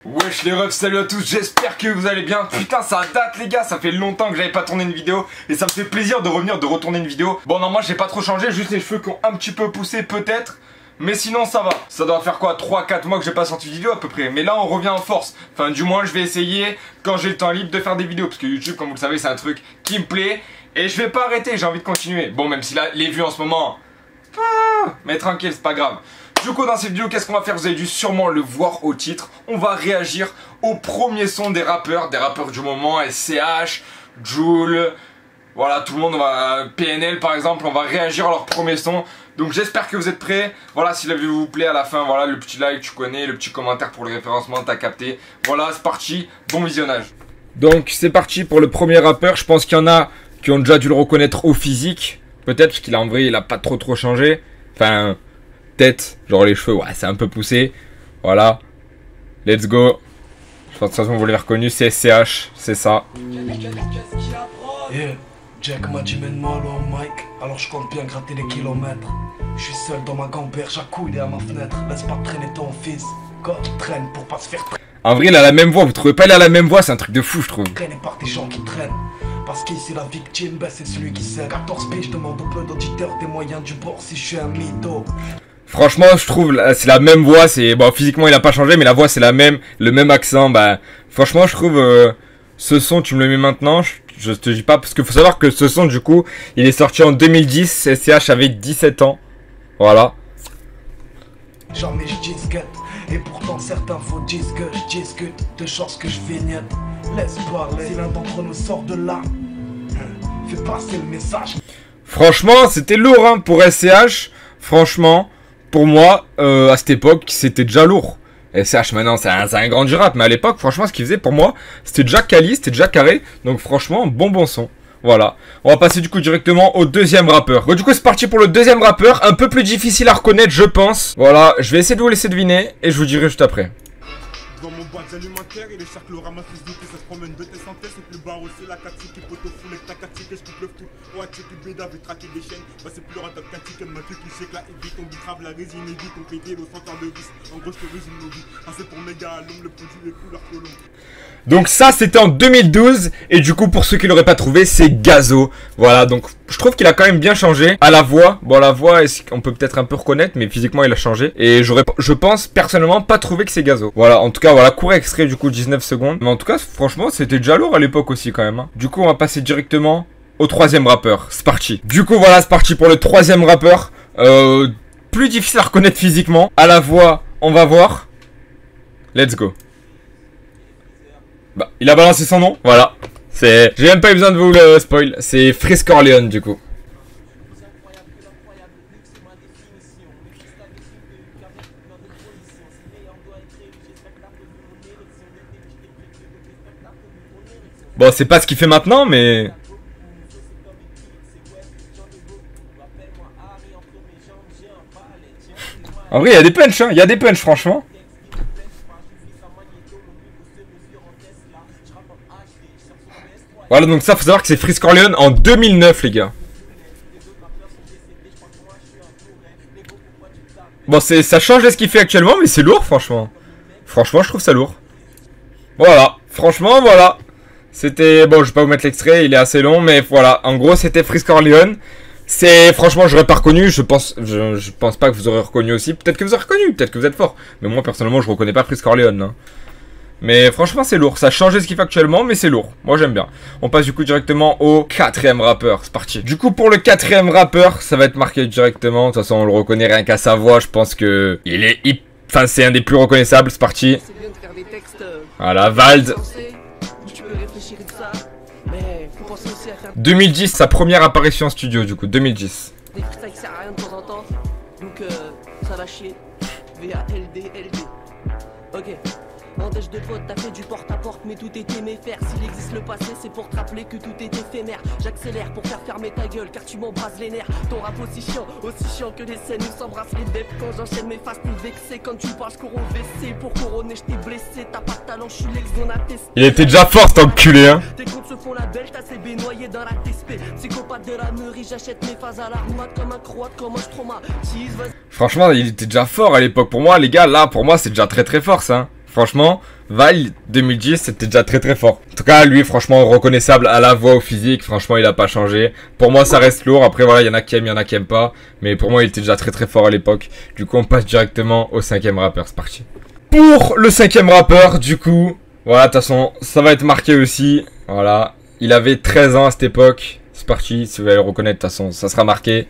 Wesh les refs, salut à tous, j'espère que vous allez bien. Putain, ça date les gars, ça fait longtemps que j'avais pas tourné une vidéo et ça me fait plaisir de revenir, de retourner une vidéo. Bon non, moi j'ai pas trop changé, juste les cheveux qui ont un petit peu poussé peut-être. Mais sinon ça va, ça doit faire quoi, 3-4 mois que j'ai pas sorti de vidéo à peu près. Mais là on revient en force, enfin du moins je vais essayer quand j'ai le temps libre de faire des vidéos. Parce que YouTube comme vous le savez c'est un truc qui me plaît. Et je vais pas arrêter, j'ai envie de continuer. Bon même si là les vues en ce moment, mais tranquille c'est pas grave. Du coup dans cette vidéo qu'est-ce qu'on va faire, vous avez dû sûrement le voir au titre. On va réagir au premier son des rappeurs du moment, SCH, Jul, voilà tout le monde, on va PNL par exemple, on va réagir à leur premier son. Donc j'espère que vous êtes prêts. Voilà, si la vidéo vous plaît à la fin, voilà le petit like tu connais, le petit commentaire pour le référencement t'as capté. Voilà c'est parti, bon visionnage. Donc c'est parti pour le premier rappeur, je pense qu'il y en a qui ont déjà dû le reconnaître au physique. Peut-être parce qu'il en vrai il a pas trop changé. Enfin tête, genre les cheveux, ouais c'est un peu poussé. Voilà, let's go. Je pense que de toute façon vous l'avez reconnu, c'est SCH, c'est ça. Yeah. Jack m'a dit mène-moi là Mike, alors je compte bien gratter les kilomètres. Je suis seul dans ma gamberge, j'accouille à ma fenêtre. Laisse pas traîner ton fils, quand il traîne pour pas se faire traîner. En vrai il a la même voix, vous trouvez pas il a la même voix, c'est un truc de fou je trouve. Traîner par des gens qui traînent, parce qu'ici la victime, bah c'est celui qui sait. 14 piges, je demande au peu d'auditeurs des moyens du bord si je suis un mytho. Franchement je trouve c'est la même voix, c'est bon physiquement il a pas changé mais la voix c'est la même, le même accent, bah franchement je trouve ce son tu me le mets maintenant, je te dis pas parce qu'il faut savoir que ce son du coup il est sorti en 2010, SCH avait 17 ans, voilà. Jamais je disquette, et pourtant certains faut dire que je discute de choses que je vignette. Laisse parler, si l'un d'entre nous sort de là, fais passer le message. Franchement c'était lourd hein, pour SCH, franchement pour moi à cette époque c'était déjà lourd. SCH maintenant c'est un grand du rap, mais à l'époque franchement ce qu'il faisait pour moi c'était déjà quali, c'était déjà carré, donc franchement bon son. Voilà, on va passer du coup directement au deuxième rappeur. Bon du coup c'est parti pour le deuxième rappeur, un peu plus difficile à reconnaître je pense. Voilà, je vais essayer de vous laisser deviner et je vous dirai juste après. Dans mon boîte alimentaire, il est chaque le ramasse les outils, ça se promène de tes santé, c'est plus bas aussi la catique, qui peut te fouler ta catique, je coupe le tout. Ouais, tu es béda, vais traquer des chaînes, bah c'est plus rentable qu'un ticket, ma truc qui shake la évite, on bitrave la résine évite, on pédé le centre de vis. En gros, je te résume nos vies, c'est pour méga à l'homme, le produit les couleurs colons. Donc ça c'était en 2012 et du coup pour ceux qui l'auraient pas trouvé c'est Gazo. Voilà donc je trouve qu'il a quand même bien changé. À la voix, bon la voix on peut peut-être un peu reconnaître mais physiquement il a changé. Et je pense personnellement pas trouvé que c'est Gazo. Voilà en tout cas voilà court extrait du coup 19 secondes. Mais en tout cas franchement c'était déjà lourd à l'époque aussi quand même hein. Du coup on va passer directement au troisième rappeur. C'est parti. Du coup voilà c'est parti pour le troisième rappeur. Plus difficile à reconnaître physiquement. À la voix on va voir. Let's go. Bah, il a balancé son nom, voilà. J'ai même pas eu besoin de vous le spoil. C'est Frisk Orleans du coup. Bon, c'est pas ce qu'il fait maintenant, mais... En vrai, il y a des punchs, hein. Il y a des punchs, franchement. Voilà donc ça faut savoir que c'est Frisk Orleans en 2009 les gars. Bon ça change de ce qu'il fait actuellement mais c'est lourd franchement. Franchement je trouve ça lourd. Voilà, franchement voilà. C'était, bon je vais pas vous mettre l'extrait, il est assez long mais voilà. En gros c'était Frisk Orleans. C'est, franchement j'aurais pas reconnu, je pense pas que vous aurez reconnu aussi. Peut-être que vous aurez reconnu, peut-être que vous êtes fort. Mais moi personnellement je reconnais pas Frisk Orleans hein. Mais franchement c'est lourd, ça a changé ce qu'il fait actuellement mais c'est lourd, moi j'aime bien. On passe du coup directement au quatrième rappeur, c'est parti. Du coup pour le quatrième rappeur, ça va être marqué directement, de toute façon on le reconnaît rien qu'à sa voix, je pense que enfin c'est un des plus reconnaissables, c'est parti. Voilà, Vald. 2010, sa première apparition en studio du coup, 2010. Des freestyles qui servent à rien de temps en temps, donc ça va chier. VALD, LD. Ok. Mandèche de pote, t'as fait du porte-à-porte, mais tout était méfaire. S'il existe le passé, c'est pour te rappeler que tout est éphémère. J'accélère pour faire fermer ta gueule, car tu m'embrases les nerfs. Ton rap aussi chiant que les scènes où s'embrassent les dettes. Quand j'enchaîne mes faces, t'es vexé. Quand tu parles, je cours au WC. Pour couronner, je t'ai blessé. T'as pas de talent, je suis l'ex qu'on a testé. Il était déjà fort cet enculé hein. Tes comptes se font la belle, t'as CB noyé dans la TSP. Psychopathe de la meurie, j'achète mes phases à l'armade comme un croate, comment je traumatise. Franchement il était déjà fort à l'époque pour moi les gars, là pour moi c'est déjà très fort ça hein. Franchement, Val 2010 c'était déjà très très fort. En tout cas lui franchement reconnaissable à la voix, au physique, franchement il a pas changé. Pour moi ça reste lourd, après voilà il y en a qui aiment, il y en a qui aiment pas. Mais pour moi il était déjà très très fort à l'époque. Du coup on passe directement au 5e rappeur, c'est parti. Pour le 5e rappeur du coup, voilà de toute façon ça va être marqué aussi. Voilà, il avait 13 ans à cette époque. C'est parti, si vous allez le reconnaître de toute façon ça sera marqué.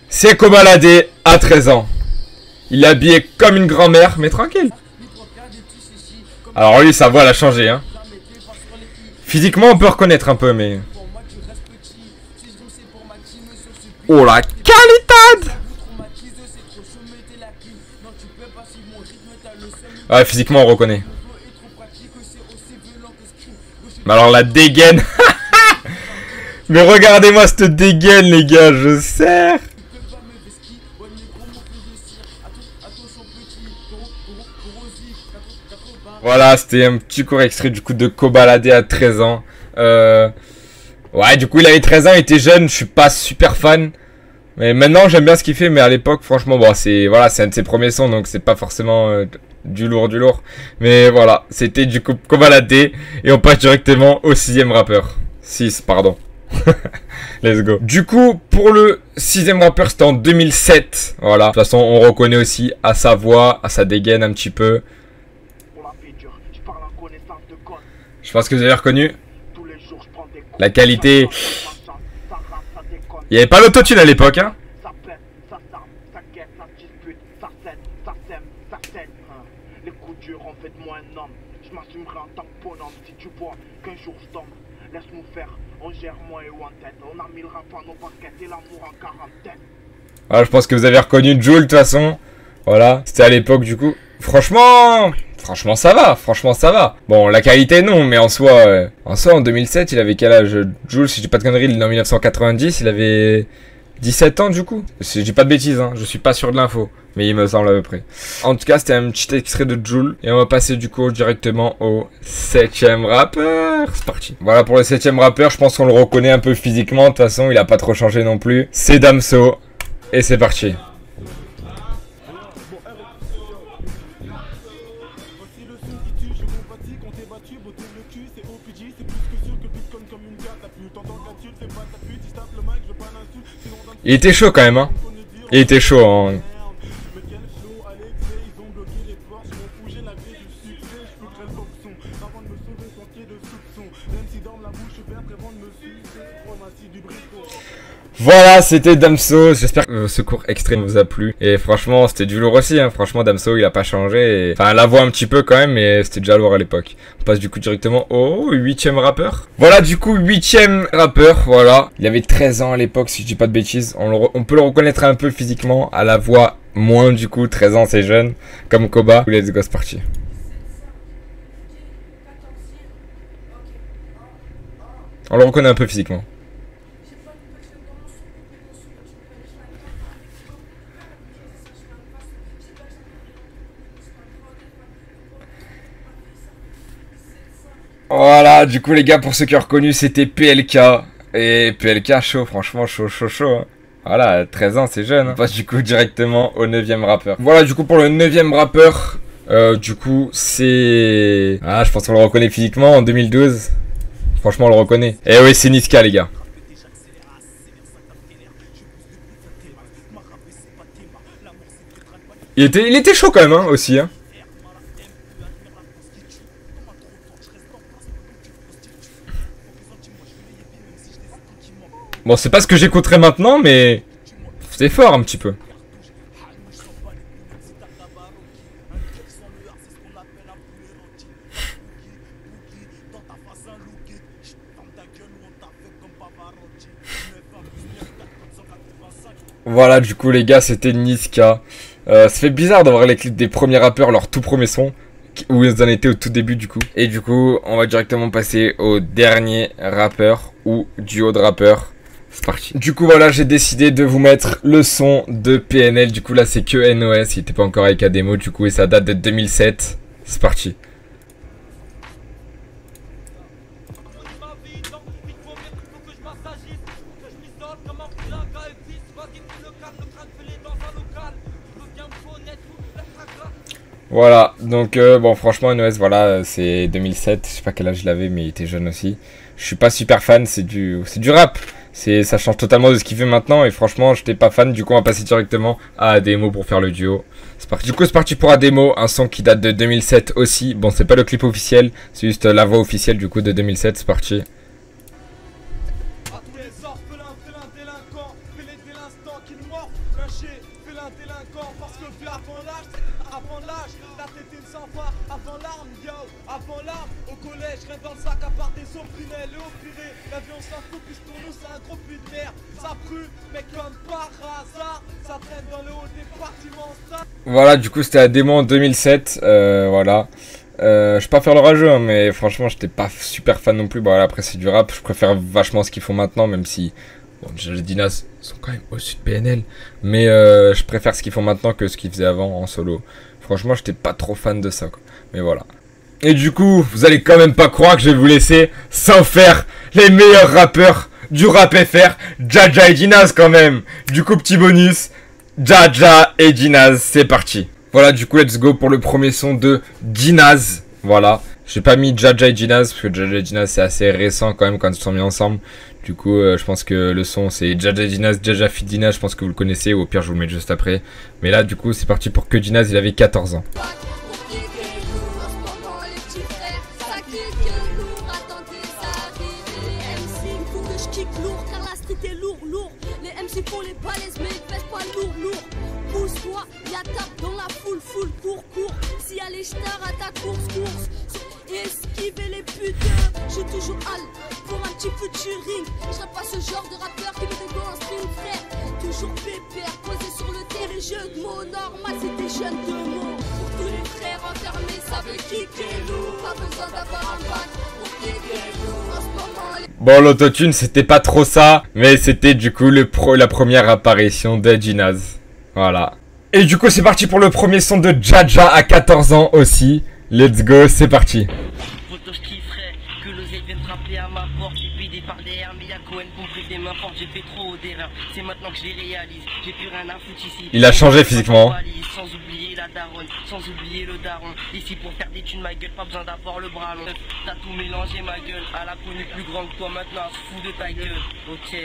C'est Kobalade à 13 ans. Il est habillé comme une grand-mère, mais tranquille. Alors lui, sa voix elle a changé, hein. Physiquement, on peut reconnaître un peu, mais... Oh la qualité! Ouais, physiquement, on reconnaît. Mais alors la dégaine... Mais regardez-moi cette dégaine, les gars, je sers. Voilà, c'était un petit court extrait du coup de Kobalade à 13 ans. Ouais, du coup, il avait 13 ans, il était jeune, je suis pas super fan. Mais maintenant, j'aime bien ce qu'il fait, mais à l'époque, franchement, bon, c'est voilà, c'est un de ses premiers sons, donc c'est pas forcément du lourd. Mais voilà, c'était du coup Kobalade, et on passe directement au 6e rappeur. 6, pardon. Let's go. Du coup, pour le 6e rappeur, c'était en 2007. Voilà, de toute façon, on reconnaît aussi à sa voix, à sa dégaine un petit peu. Je pense que vous avez reconnu la qualité. Il n'y avait pas l'autotune à l'époque, hein. Voilà, je pense que vous avez reconnu Jul de toute façon. Voilà, c'était à l'époque du coup. Franchement ça va, Bon, la qualité non, mais en soi en 2007, il avait quel âge? Jul, si je dis pas de conneries, il est en 1990, il avait 17 ans du coup. Si je dis pas de bêtises, hein, je suis pas sûr de l'info, mais il me semble à peu près. En tout cas, c'était un petit extrait de Jul, et on va passer du coup directement au 7e rappeur. C'est parti. Voilà pour le 7e rappeur, je pense qu'on le reconnaît un peu physiquement, de toute façon, il a pas trop changé non plus. C'est Damso, et c'est parti. Il était chaud quand même, hein. Il était chaud, hein. Voilà, c'était Damso. J'espère que ce court extrait vous a plu. Et franchement, c'était du lourd aussi, hein. Franchement, Damso, il a pas changé. Enfin, la voix un petit peu quand même, mais c'était déjà lourd à l'époque. On passe du coup directement au 8e rappeur. Voilà, du coup, 8e rappeur. Voilà. Il avait 13 ans à l'époque, si je dis pas de bêtises. On peut le reconnaître un peu physiquement. À la voix, moins du coup. 13 ans, c'est jeune. Comme Koba. Let's go, c'est parti. On le reconnaît un peu physiquement. Voilà, du coup les gars, pour ceux qui ont reconnu, c'était PLK. Et PLK chaud, franchement chaud. Hein. Voilà, 13 ans, c'est jeune. Hein. On passe du coup directement au 9e rappeur. Voilà, du coup pour le 9e rappeur, du coup c'est... Ah, je pense qu'on le reconnaît physiquement en 2012. Franchement, on le reconnaît. Et oui, c'est Niska les gars. Il était chaud quand même, hein, aussi, hein. Bon, c'est pas ce que j'écouterai maintenant, mais c'est fort un petit peu. Voilà, du coup les gars, c'était Niska. Ça fait bizarre d'avoir les clips des premiers rappeurs, leur tout premier son, où ils en étaient au tout début du coup. Et du coup, on va directement passer au dernier rappeur, ou duo de rappeurs. C'est parti. Du coup voilà, j'ai décidé de vous mettre le son de PNL. Du coup là c'est que NOS, il était pas encore avec Ademo du coup, et ça date de 2007. C'est parti. Voilà, donc bon franchement NOS voilà c'est 2007, je sais pas quel âge il avait mais il était jeune aussi. Je suis pas super fan, c'est du rap. Ça change totalement de ce qu'il fait maintenant et franchement j'étais pas fan, du coup on va passer directement à Ademo pour faire le duo. C'est parti. Du coup c'est parti pour Ademo, un son qui date de 2007 aussi. Bon c'est pas le clip officiel, c'est juste la voix officielle du coup de 2007, c'est parti. Avant l'arme, yo, avant l'arme, au collège, rien dans le sac à part des opprimés, le opéré, l'avion s'en fout, puisque pour nous c'est un gros puits de merde, ça brûle, mais comme par hasard, ça traîne dans le haut des bâtiments. Voilà, du coup c'était Ademo en 2007, voilà. Je vais pas faire le rageux, hein, mais franchement j'étais pas super fan non plus, bon voilà, après c'est du rap, je préfère vachement ce qu'ils font maintenant, même si... Bon, déjà les Dinas sont quand même au-dessus de PNL, mais je préfère ce qu'ils font maintenant que ce qu'ils faisaient avant en solo. Franchement, j'étais pas trop fan de ça, quoi. Mais voilà. Et du coup, vous allez quand même pas croire que je vais vous laisser sans faire les meilleurs rappeurs du rap FR, Jaja et Dinaz quand même. Du coup, petit bonus, Jaja et Dinaz, c'est parti. Voilà, du coup, let's go pour le premier son de Dinaz. Voilà. J'ai pas mis Jaja et Dinaz, parce que Jaja et Dinaz c'est assez récent quand même quand ils sont mis ensemble. Du coup, je pense que le son c'est Jaja et Dinaz, Jaja Fit Dinaz, je pense que vous le connaissez, ou au pire je vous le mets juste après. Mais là, du coup, c'est parti pour que Dinaz, il avait 14 ans. Esquiver les putes, je suis toujours hal pour un petit featuring. Je serai pas ce genre de rappeur qui met des gants en string, frère. Toujours pépère, posé sur le terrain. Les jeux de mots normal, c'est des jeunes de mots. Pour tous les frères enfermés, ça veut kicker lourd. Pas besoin d'avoir un bac pour kicker lourd. En ce moment, bon, l'autotune, c'était pas trop ça, mais c'était du coup la première apparition de Dinaz. Voilà. Et du coup, c'est parti pour le premier son de Jaja à 14 ans aussi. Let's go, c'est parti. Photo, je kifferais que l'oseille vienne frapper à ma porte. J'ai payé par derrière, mais y'a Cohen pour briser ma porte. J'ai fait trop d'erreurs, c'est maintenant que je les réalise. J'ai plus rien à foutre ici. Il a changé physiquement. Sans oublier la daronne, sans oublier le daron. Ici pour faire des thunes, ma gueule, pas besoin d'avoir le bras long. T'as tout mélangé, ma gueule. À la connue plus grande que toi maintenant, fou de ta gueule. Ok.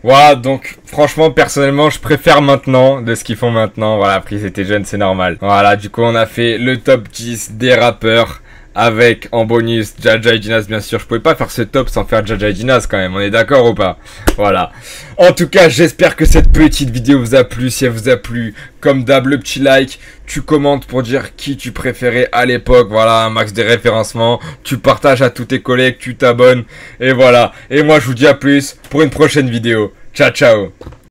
Voilà, donc franchement, personnellement, je préfère maintenant de ce qu'ils font maintenant. Voilà, après ils étaient jeunes, c'est normal. Voilà, du coup, on a fait le top 10 des rappeurs. Avec en bonus Jaja et Dinaz, bien sûr. Je pouvais pas faire ce top sans faire Jaja et Dinaz quand même, on est d'accord ou pas? Voilà. En tout cas, j'espère que cette petite vidéo vous a plu. Si elle vous a plu, comme d'hab, le petit like. Tu commentes pour dire qui tu préférais à l'époque. Voilà, un max de référencement. Tu partages à tous tes collègues, tu t'abonnes. Et voilà. Et moi, je vous dis à plus pour une prochaine vidéo. Ciao, ciao.